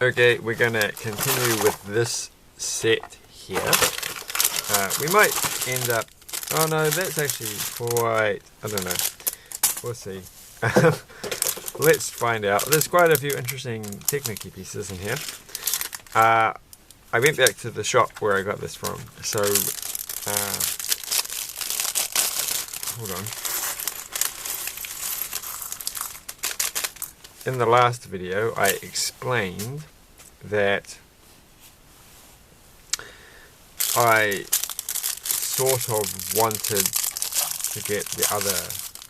Okay, we're gonna continue with this set here. We might end up, oh no, that's actually quite, I don't know, we'll see. Let's find out. There's quite a few interesting Technique pieces in here. I went back to the shop where I got this from, so hold on. In the last video I explained that I sort of wanted to get the other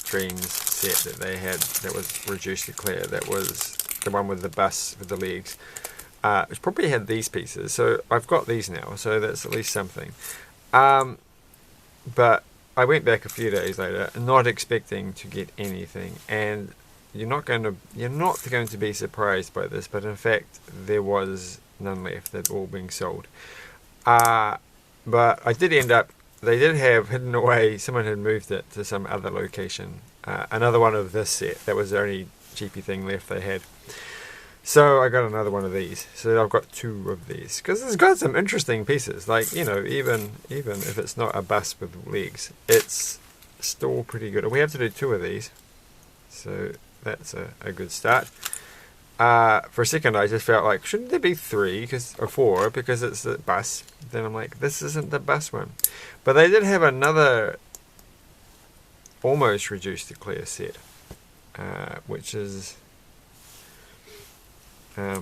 Dreams set that they had that was reduced to clear, that was the one with the bus with the legs, which probably had these pieces, so I've got these now, so that's at least something. But I went back a few days later not expecting to get anything, and you're not going to be surprised by this, but in fact there was none left. They'd all been sold. But I did end up, they did have hidden away, someone had moved it to some other location, another one of this set. That was the only cheapy thing left they had. So I got another one of these. So I've got two of these, because it's got some interesting pieces, like, you know, even if it's not a bus with legs, it's still pretty good. We have to do two of these, so that's a good start. For a second I just felt like, shouldn't there be three or four, because it's the bus? Then I'm like, this isn't the bus one. But they did have another almost reduced to clear set, which is I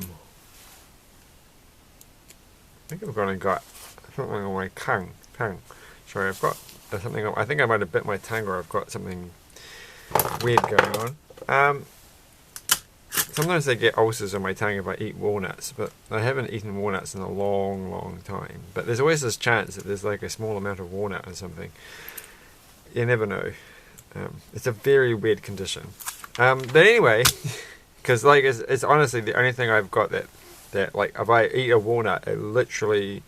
think I've gone and got something on my tongue. Sorry, I've got something. I think I might have bit my tongue, or I've got something weird going on. Sometimes I get ulcers on my tongue if I eat walnuts, but I haven't eaten walnuts in a long time. But there's always this chance that there's like a small amount of walnut or something. You never know. It's a very weird condition. But anyway, because like it's honestly the only thing I've got that like if I eat a walnut, it literally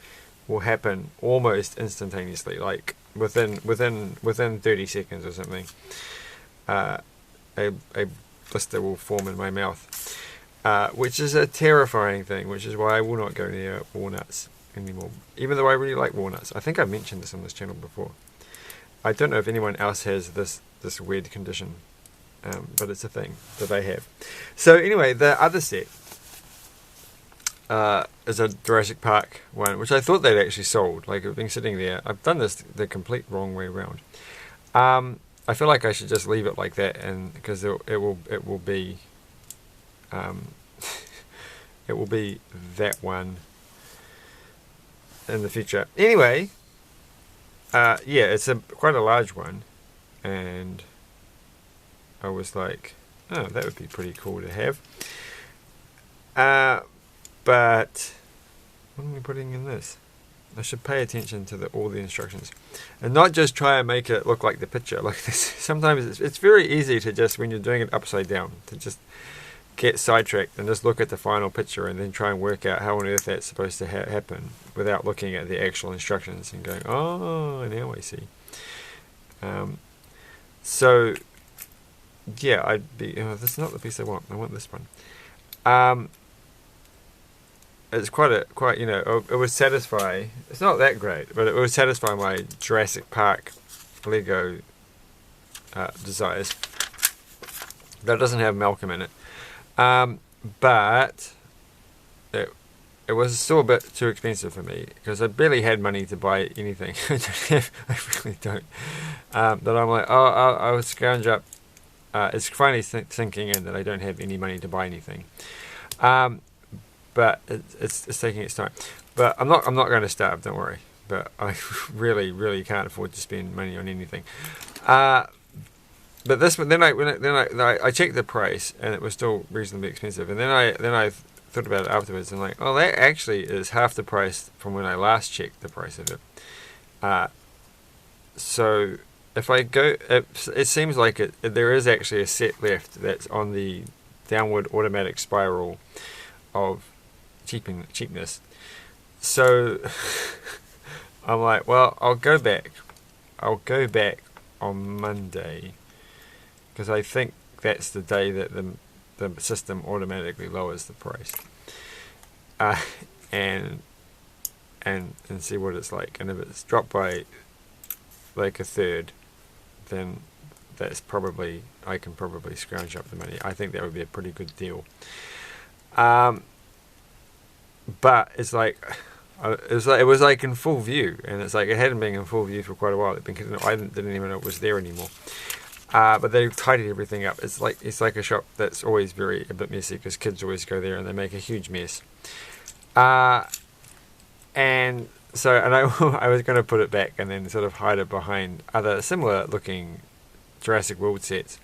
will happen almost instantaneously, like within 30 seconds or something. A blister will form in my mouth, which is a terrifying thing, which is why I will not go near walnuts anymore, even though I really like walnuts. I think I've mentioned this on this channel before. I don't know if anyone else has this weird condition, but it's a thing that I have. So anyway, the other set is a Jurassic Park one, which I thought they'd actually sold. Like, it's been sitting there. I've done this the complete wrong way around. I feel like I should just leave it like that, and because it will be it will be that one in the future. Anyway, yeah, it's quite a large one, and I was like, oh, that would be pretty cool to have. But what am I putting in this? I should pay attention to all the instructions, and not just try and make it look like the picture. Like this, sometimes it's very easy to just, when you're doing it upside down, to just get sidetracked and just look at the final picture and then try and work out how on earth that's supposed to happen without looking at the actual instructions and going, oh, now I see. So yeah, I'd be, oh, this is not the piece I want this one. It's quite, you know, it would satisfy, it's not that great, but it would satisfy my Jurassic Park Lego desires. That doesn't have Malcolm in it. But it was still a bit too expensive for me, because I barely had money to buy anything. I really don't. But I'm like, oh, I'll scrounge up. It's finally sinking in that I don't have any money to buy anything. But it's taking its time. But I'm not going to starve, don't worry. But I really can't afford to spend money on anything. But this one, then I checked the price, and it was still reasonably expensive. And then I thought about it afterwards, and like, oh, that actually is half the price from when I last checked the price of it. So if I go, it seems like there is actually a set left that's on the downward automatic spiral of cheapness. So I'm like, well, I'll go back on Monday, because I think that's the day that the system automatically lowers the price. uh, and see what it's like. And if it's dropped by like a third, then that's probably, I can probably scrounge up the money. I think that would be a pretty good deal. But it's like, it was like in full view, and it's like it hadn't been in full view for quite a while. I didn't even know it was there anymore. But they tidied everything up. It's like a shop that's always a bit messy, because kids always go there and they make a huge mess. And so, and I was going to put it back and then sort of hide it behind other similar looking Jurassic World sets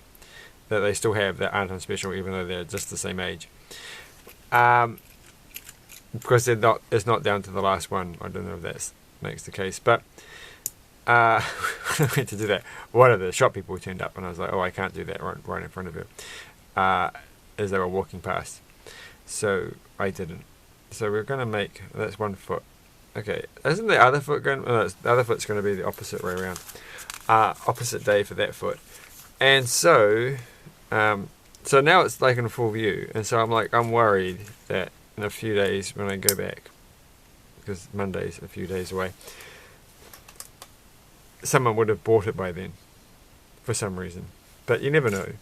that they still have that aren't on special, even though they're just the same age. Because they're not, it's not down to the last one. I don't know if that makes the case, but when I went to do that, one of the shop people turned up, and I was like, oh, I can't do that right in front of her, as they were walking past. So I didn't. So we're going to make, that's 1 foot. Okay, isn't the other foot going, no, the other foot's going to be the opposite way around. Opposite day for that foot. And so, so now it's like in full view, and so I'm worried that in a few days when I go back, because Monday's a few days away, someone would have bought it by then, for some reason. But you never know.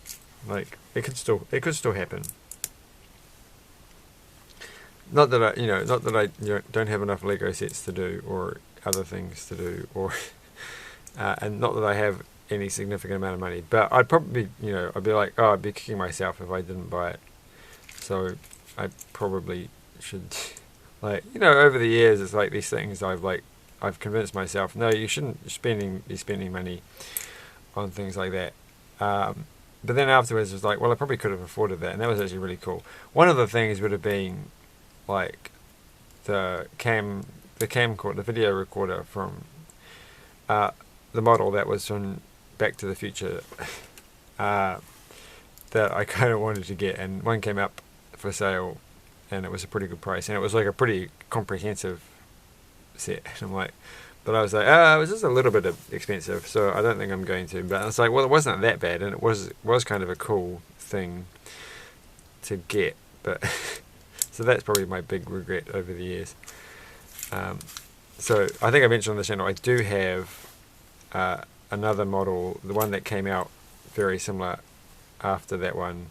Like, it could still happen. Not that I don't have enough Lego sets to do, or other things to do, or and not that I have any significant amount of money. But I'd probably, I'd be like, oh, I'd be kicking myself if I didn't buy it. So I probably should, over the years, it's like these things I've convinced myself, no, you shouldn't be spending money on things like that. But then afterwards, it was like, well, I probably could have afforded that, and that was actually really cool. One of the things would have been like the camcorder, the video recorder from the model that was from Back to the Future, that I kind of wanted to get, and one came up for sale, and it was a pretty good price, and it was like a pretty comprehensive set. And I'm like, but I was like, it was just a little bit expensive, so I don't think I'm going to. But it's like, well, it wasn't that bad, and it was kind of a cool thing to get. But so that's probably my big regret over the years. So I think I mentioned on the channel, I do have another model, the one that came out very similar after that one,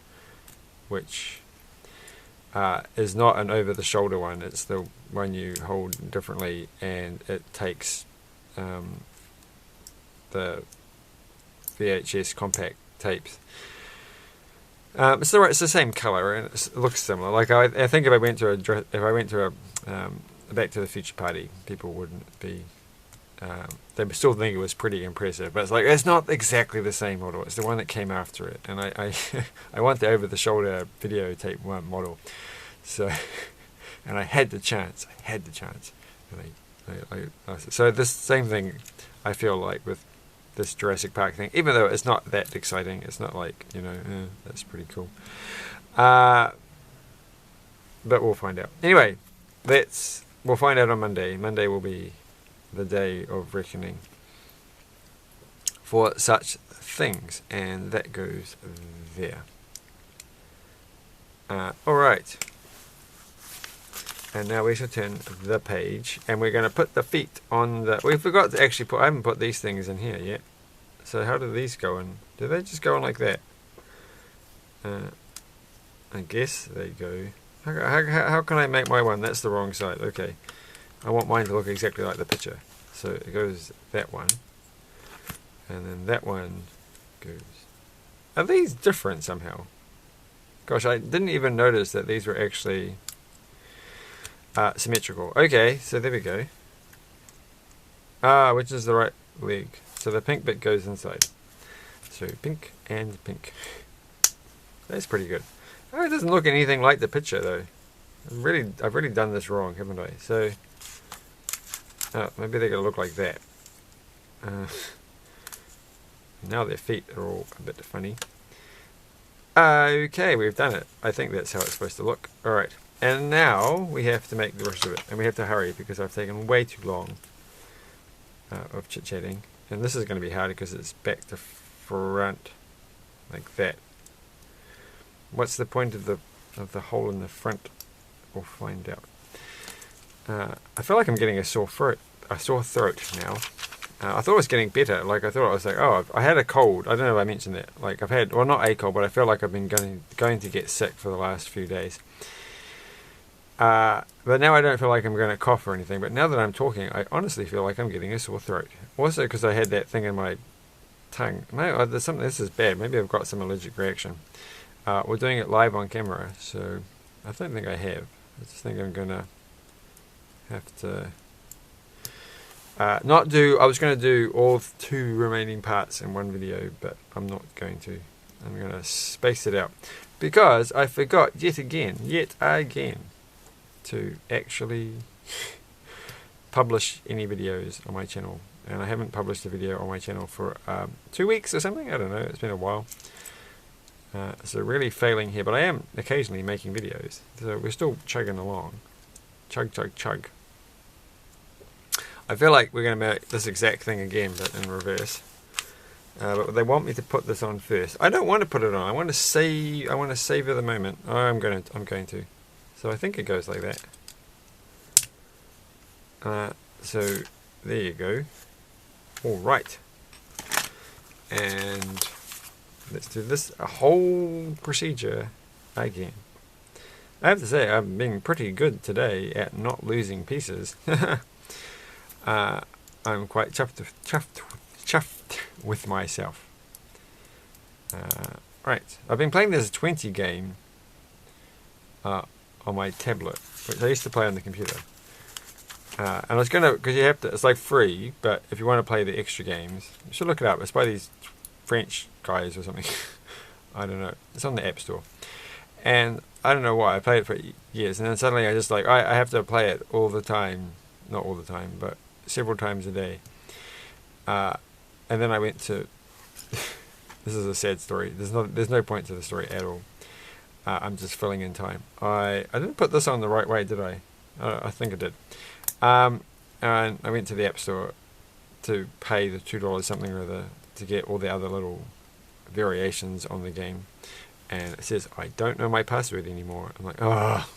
which is not an over-the-shoulder one. It's the one you hold differently, and it takes the VHS compact tapes. It's the same color, and it looks similar. Like I think if I went to a Back to the Future party, people wouldn't be. They would still think it was pretty impressive, but it's like, it's not exactly the same model. It's the one that came after it, and I I want the over-the-shoulder videotape one model. So, and I had the chance. So this same thing, I feel like with this Jurassic Park thing, even though it's not that exciting, it's not like, that's pretty cool. But we'll find out. Anyway, we'll find out on Monday. Monday will be the day of reckoning for such things, and that goes there. Alright, and now we shall turn the page, and we're going to put the feet on the, we forgot to actually I haven't put these things in here yet. So how do these go in? Do they just go on like that? I guess they go. How can I make my one? That's the wrong side. Okay, I want mine to look exactly like the picture. So it goes that one, and then that one goes. Are these different somehow? Gosh, I didn't even notice that these were actually symmetrical. Okay, so there we go. Which is the right leg. So the pink bit goes inside. So pink and pink. That's pretty good. Oh, it doesn't look anything like the picture though. I've really done this wrong, haven't I? So, maybe they're gonna look like that. Now their feet are all a bit funny. Okay, we've done it. I think that's how it's supposed to look. Alright, and now we have to make the rest of it. And we have to hurry because I've taken way too long of chit-chatting. And this is going to be hard because it's back to front, like that. What's the point of the hole in the front? We'll find out. I feel like I'm getting a sore throat now. I thought it was getting better. Like I thought I was like, oh, I had a cold. I don't know if I mentioned that. Like I've had, well, not a cold, but I feel like I've been going to get sick for the last few days. But now I don't feel like I'm going to cough or anything. But now that I'm talking, I honestly feel like I'm getting a sore throat. Also because I had that thing in my tongue. No, there's something. This is bad. Maybe I've got some allergic reaction. We're doing it live on camera, so I don't think I have. I just think I'm going to have to not do. I was going to do all 2 remaining parts in one video, but I'm not going to. I'm going to space it out because I forgot yet again to actually publish any videos on my channel, and I haven't published a video on my channel for 2 weeks or something. I don't know. It's been a while. So really failing here, but I am occasionally making videos. So we're still chugging along. Chug, chug, chug. I feel like we're going to make this exact thing again, but in reverse. But they want me to put this on first. I don't want to put it on. I want to savor the moment. Oh, I'm going to. So I think it goes like that. So there you go. All right. And let's do this whole procedure again. I have to say, I'm being pretty good today at not losing pieces. I'm quite chuffed with myself. Right, I've been playing this 20 game on my tablet, which I used to play on the computer. And I was gonna, because you have to, it's like free, but if you want to play the extra games, you should look it up. It's by these French guys or something. I don't know. It's on the App Store. And I don't know why. I played it for years, and then suddenly I just like, I have to play it all the time. Not all the time, but several times a day. And then I went to this is a sad story. There's no point to the story at all. I'm just filling in time. I didn't put this on the right way, did I? I think I did. And I went to the App Store to pay the $2 something or other to get all the other little variations on the game, and it says I don't know my password anymore. I'm like, oh,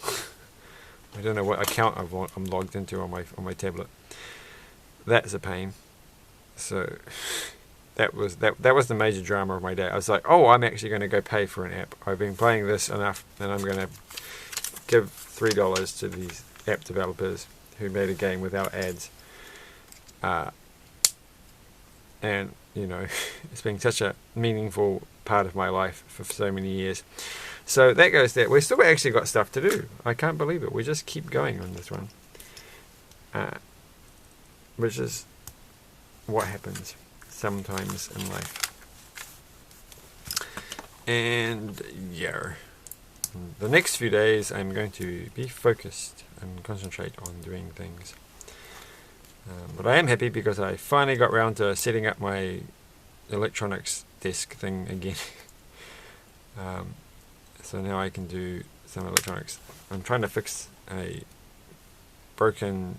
I don't know what account I'm logged into on my tablet. That's a pain. So that was the major drama of my day. I was like, oh, I'm actually going to go pay for an app. I've been playing this enough, and I'm going to give $3 to these app developers who made a game without ads. And you know, it's been such a meaningful part of my life for so many years. So that goes there. We've still actually got stuff to do. I can't believe it. We just keep going on this one. Which is what happens sometimes in life. And yeah, the next few days I'm going to be focused and concentrate on doing things. But I am happy because I finally got round to setting up my electronics desk thing again. So now I can do some electronics. I'm trying to fix a broken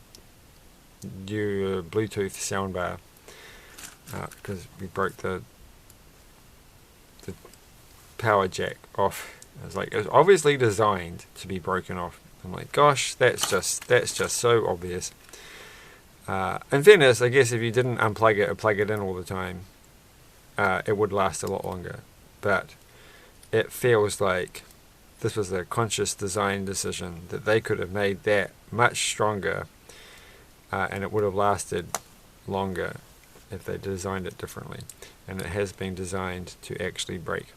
Bluetooth soundbar because we broke the power jack off. It was obviously designed to be broken off. I'm like, gosh, that's just so obvious. In fairness, I guess if you didn't unplug it or plug it in all the time, it would last a lot longer. But it feels like this was a conscious design decision that they could have made that much stronger, and it would have lasted longer if they designed it differently. And it has been designed to actually break.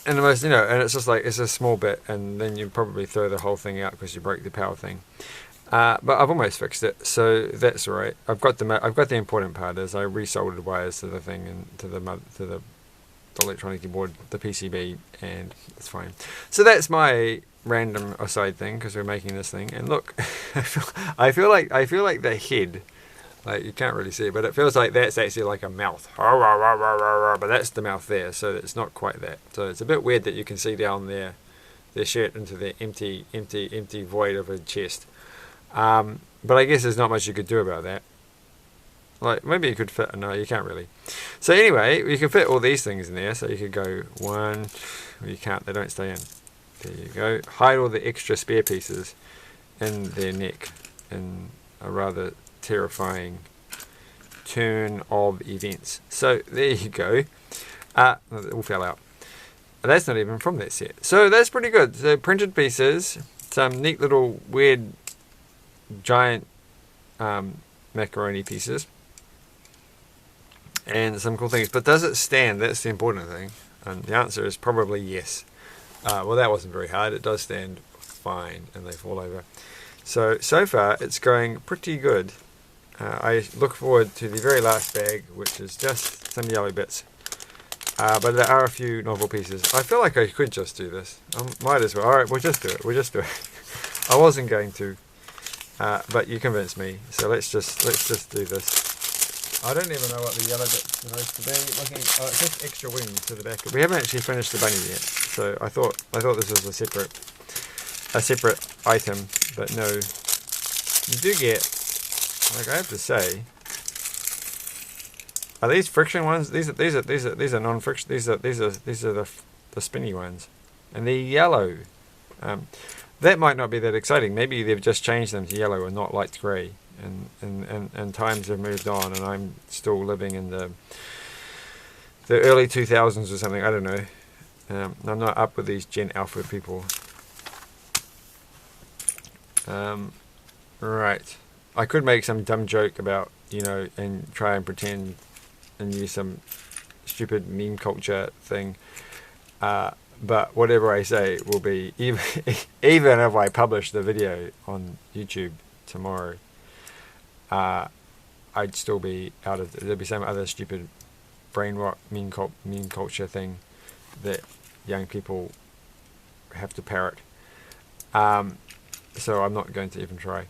And the most, and it's just like, it's a small bit, and then you probably throw the whole thing out because you broke the power thing. But I've almost fixed it, so that's all right. I've got the important part is I resoldered wires to the thing and to the electronic keyboard, the PCB, and it's fine. So that's my random aside thing because we're making this thing. And look, I feel like the head, like you can't really see it, but it feels like that's actually like a mouth. But that's the mouth there, so it's not quite that. So it's a bit weird that you can see down there their shirt into the empty void of a chest. But I guess there's not much you could do about that. Like, maybe you could fit, no, you can't really. So anyway, you can fit all these things in there. So you could go one, well, you can't, they don't stay in. There you go. Hide all the extra spare pieces. in their neck in a rather terrifying turn of events. So there you go. No, it all fell out. That's not even from that set. So that's pretty good. So printed pieces, some neat little weird giant macaroni pieces, and some cool things. But does it stand? That's the important thing. And the answer is probably yes. Well, that wasn't very hard. It does stand fine, and they fall over. So far, it's going pretty good. I look forward to the very last bag, which is just some yellow bits. But there are a few novel pieces. I feel like I could just do this. I might as well. Alright, we'll just do it. I wasn't going to. But you convinced me. So let's just do this. I don't even know what the yellow bit's supposed to be. Oh, it's just extra wings to the back. We haven't actually finished the bunny yet. So I thought this was a separate item, but no. You do get, like I have to say, are these friction ones? These are non-friction. These are the spinny ones, and they're yellow. That might not be that exciting. Maybe they've just changed them to yellow and not light grey, and times have moved on, and I'm still living in the early 2000s or something. I don't know. I'm not up with these Gen Alpha people. Right. I could make some dumb joke about, and try and pretend and use some stupid meme culture thing. But whatever I say will be, even if I publish the video on YouTube tomorrow, I'd still be out of, there'd be some other stupid brain rot meme culture thing that young people have to parrot. So I'm not going to even try.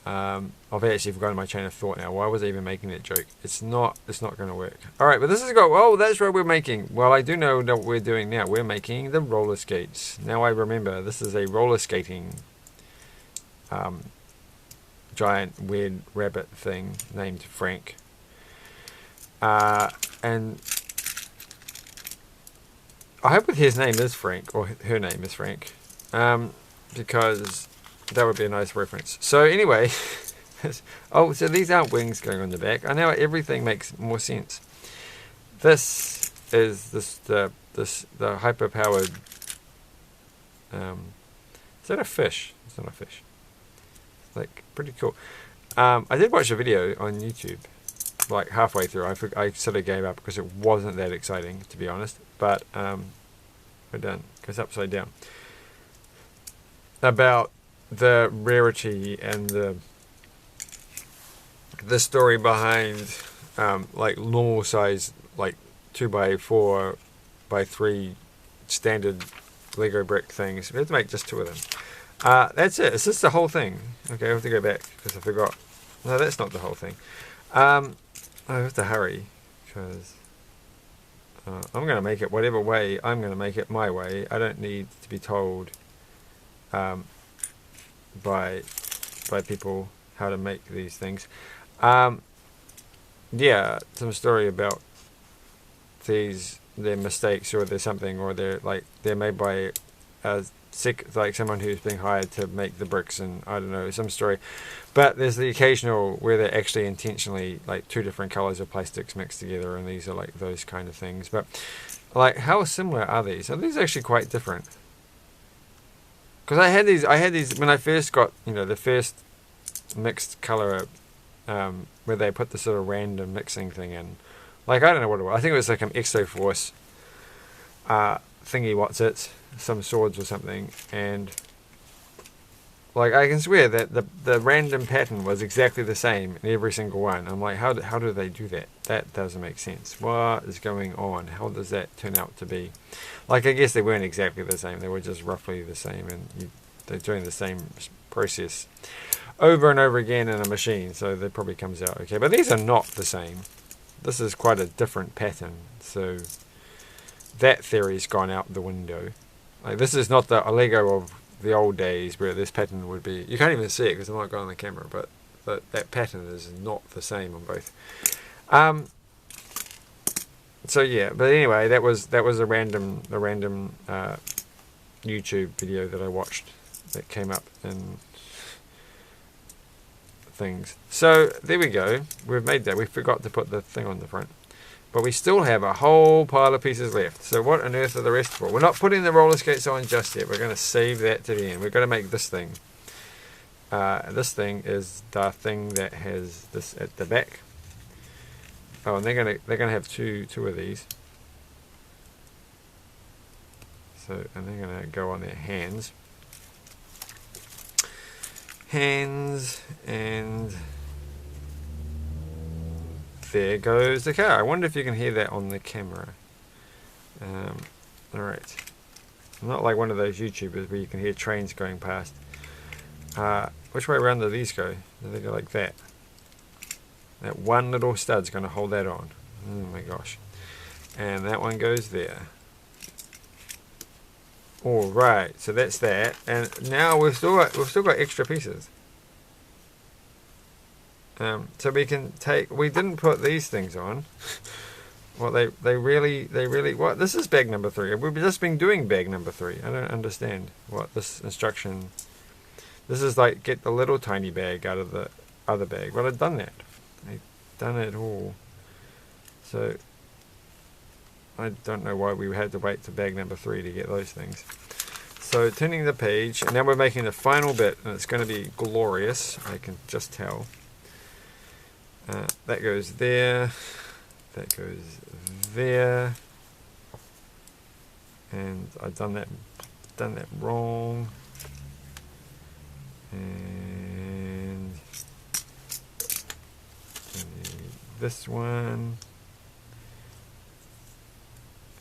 I've actually forgotten my chain of thought now. Why was I even making that joke? It's not going to work. Alright, but this has got, oh, that's what we're making. Well, I do know what we're doing now. We're making the roller skates. Now I remember, this is a roller skating giant weird rabbit thing named Frank. And I hope his name is Frank, or her name is Frank, because that would be a nice reference. So anyway, oh, so these aren't wings going on the back. I know everything makes more sense. This is the hyper powered. Is that a fish? It's not a fish. Like pretty cool. I did watch a video on YouTube, like halfway through. I sort of gave up because it wasn't that exciting, to be honest. But we're done. Goes upside down. About the rarity and the story behind like normal size, like 2x4 by 3 standard Lego brick things. We have to make just 2 of them. That's it. It's just the whole thing. Okay, I have to go back because I forgot. No, that's not the whole thing. I have to hurry because I'm going to make it whatever way. I'm going to make it my way. I don't need to be told by people how to make these things. Yeah, some story about their mistakes, or there's something, or they're made by like someone who's being hired to make the bricks, and I don't know, some story. But there's the occasional where they're actually intentionally like 2 different colors of plastics mixed together, and these are like those kind of things. But like, how similar are these? Are these actually quite different? Because I had these when I first got, the first mixed color, where they put the sort of random mixing thing in. Like, I don't know what it was. I think it was like an Exoforce thingy, what's it? Some swords or something. And like, I can swear that the random pattern was exactly the same in every single one. I'm like, how do they do that? That doesn't make sense. What is going on? How does that turn out to be? Like, I guess they weren't exactly the same. They were just roughly the same, and they're doing the same process over and over again in a machine, so that probably comes out okay. But these are not the same. This is quite a different pattern, so that theory's gone out the window. Like, this is not the Lego of the old days where this pattern would be. You can't even see it because I'm not going on the camera, but that pattern is not the same on both. So yeah, but anyway, that was a random YouTube video that I watched that came up, and things. So there we go. We've made that. We forgot to put the thing on the front. But we still have a whole pile of pieces left. So what on earth are the rest for? We're not putting the roller skates on just yet. We're going to save that to the end. We're going to make this thing. This thing is the thing that has this at the back. Oh, and they're gonna have two of these. So, and they're gonna go on their hands. Hands, and there goes the car. I wonder if you can hear that on the camera. Alright. Not like one of those YouTubers where you can hear trains going past. Which way around do these go? Do they go like that? That one little stud's going to hold that on. Oh my gosh. And that one goes there. Alright, so that's that. And now we've still got extra pieces. So we can take, we didn't put these things on. Well, they really, what? This is bag number 3. We've just been doing bag number 3. I don't understand what this instruction. This is like get the little tiny bag out of the other bag. Well, I've done that. I've done it all. So I don't know why we had to wait to bag number 3 to get those things. So turning the page, and now we're making the final bit, and it's going to be glorious. I can just tell. That goes there. That goes there. And I've done that wrong. And this one.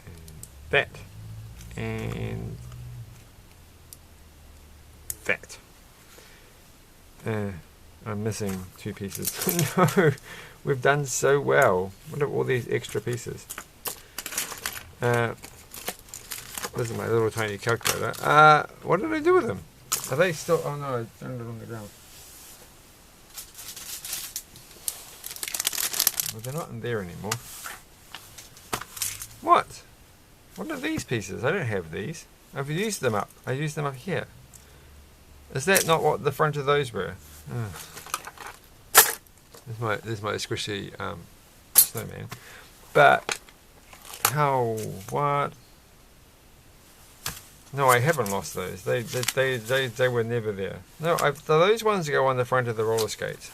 And that. And that. I'm missing 2 pieces. No, we've done so well. What are all these extra pieces? This is my little tiny calculator. What did I do with them? Are they still? Oh no, I found it on the ground. Well, they're not in there anymore. What? What are these pieces? I don't have these. I've used them up. I used them up here. Is that not what the front of those were? There's my squishy snowman. But how? What? No, I haven't lost those. They were never there. No, those ones go on the front of the roller skates.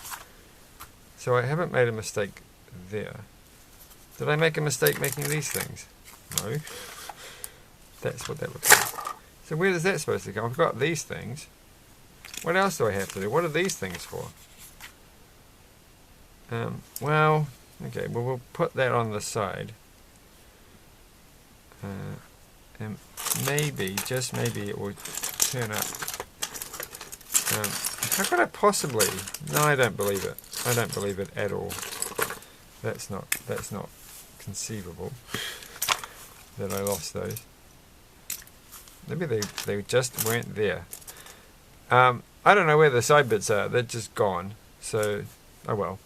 So I haven't made a mistake there. Did I make a mistake making these things? No. That's what that looks like. So where is that supposed to go? I've got these things. What else do I have to do? What are these things for? Well, okay, well we'll put that on the side. And maybe, just maybe it will turn up. How could I possibly? No, I don't believe it. I don't believe it at all. That's not conceivable that I lost those. Maybe they just weren't there. I don't know where the side bits are. They're just gone. So, oh well.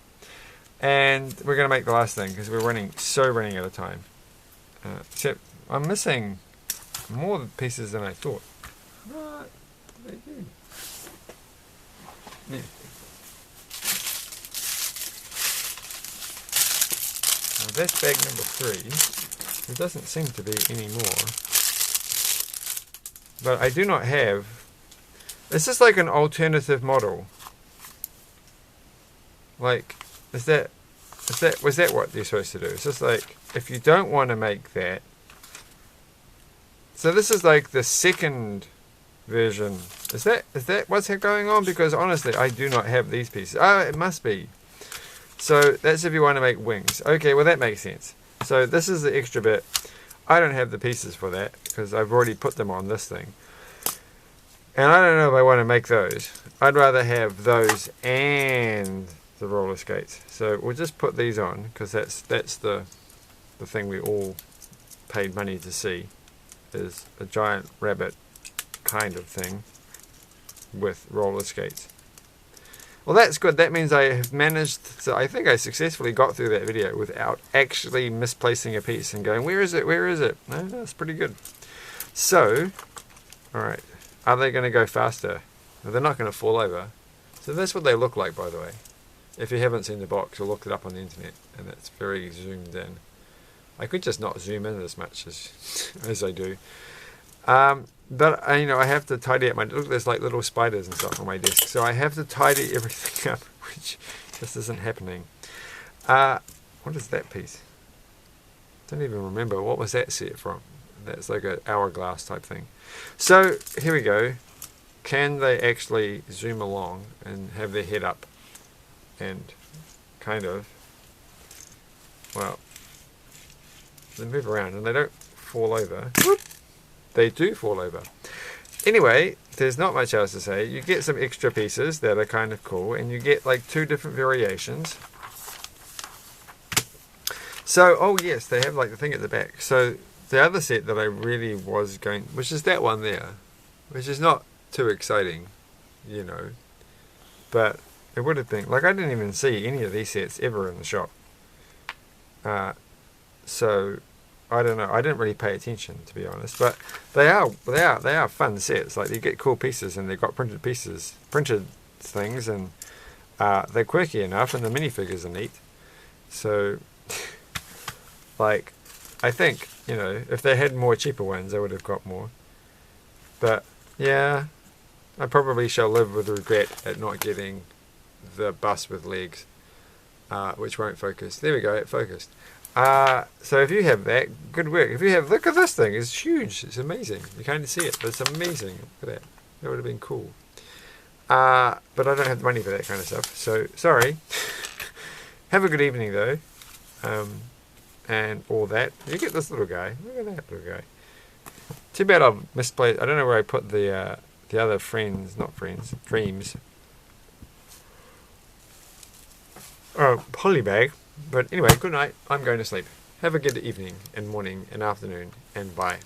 And we're going to make the last thing because we're running out of time. Except I'm missing more pieces than I thought. What? They do. Yeah. Now that's bag number 3. There doesn't seem to be any more. But I do not have. This is like an alternative model. Like, was that what you're supposed to do? It's just like, if you don't want to make that. So this is like the second version. Is that what's going on? Because honestly, I do not have these pieces. Oh, it must be. So that's if you want to make wings. Okay, well that makes sense. So this is the extra bit. I don't have the pieces for that because I've already put them on this thing. And I don't know if I want to make those. I'd rather have those and the roller skates. So we'll just put these on because that's the thing we all paid money to see, is a giant rabbit kind of thing with roller skates. Well, that's good. That means I have managed to, I think I successfully got through that video without actually misplacing a piece and going, where is it? Where is it? No, that's pretty good. So, alright. Are they going to go faster? No, they're not going to fall over. So that's what they look like, by the way. If you haven't seen the box, you'll look it up on the internet, and it's very zoomed in. I could just not zoom in as much as I do. But you know, I have to tidy up my. Look, there's like little spiders and stuff on my desk, so I have to tidy everything up, which just isn't happening. What is that piece? Don't even remember. What was that set from? That's like an hourglass type thing. So here we go. Can they actually zoom along and have their head up and kind of, well, they move around and they don't fall over. Whoop. They do fall over. Anyway, there's not much else to say. You get some extra pieces that are kind of cool, and you get like 2 different variations. So, oh yes, they have like the thing at the back. So the other set that I really was going, which is that one there, which is not too exciting, you know, but it would have been, like, I didn't even see any of these sets ever in the shop. So I don't know. I didn't really pay attention, to be honest. But they are fun sets. Like, you get cool pieces, and they've got printed things, and they're quirky enough, and the minifigures are neat. So, like, I think, you know, if they had more cheaper ones, they would have got more. But yeah, I probably shall live with regret at not getting the bus with legs, which won't focus. There we go. It focused. So if you have that, good work. If you have, look at this thing, it's huge, it's amazing. You can't see it, but it's amazing. Look at that. That would have been cool. But I don't have the money for that kind of stuff, so sorry. Have a good evening though, and all that. You get this little guy. Look at that little guy. Too bad I've misplaced. I don't know where I put the other dreams. Oh, poly bag. But anyway, good night. I'm going to sleep. Have a good evening and morning and afternoon, and bye.